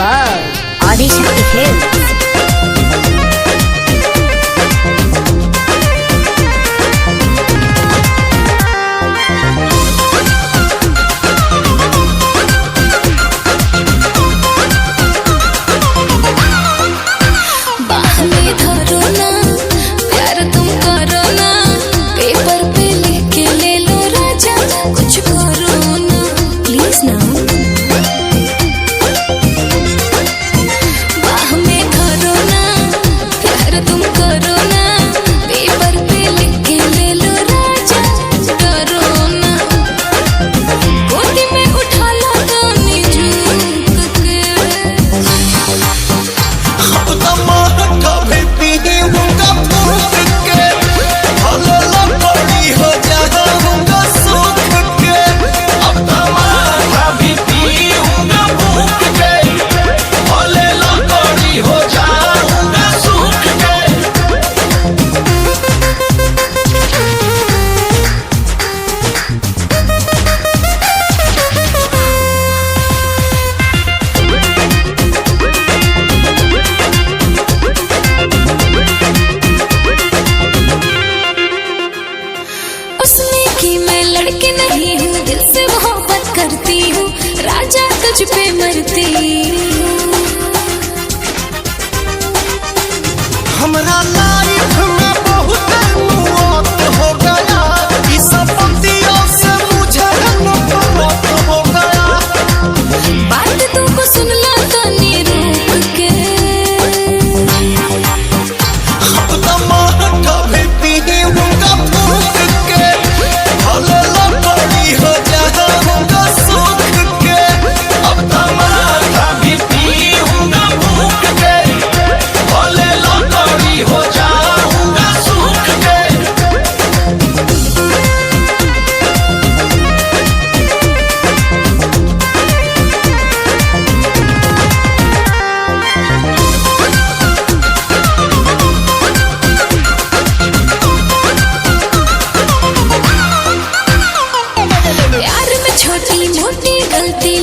love. Audition Films. लड़के नहीं हूँ, दिल से मोहब्बत करती हूँ, राजा तुझ पे मरती हूँ। हमरा लाइफ में बहुत मौत हो गया, इस पतियों से मुझे नफरत हो गया। बात तुमको सुनना तो नहीं रुक के, अब तो माथा भी पी हूँगा फूक के, भले लकड़ी हो जाऊँगा सूख के। अब तो माथा भी पी हूँगा फूक के, भले लकड़ी हो जाऊँगा सूख के। प्यार में छोटी मोटी गलती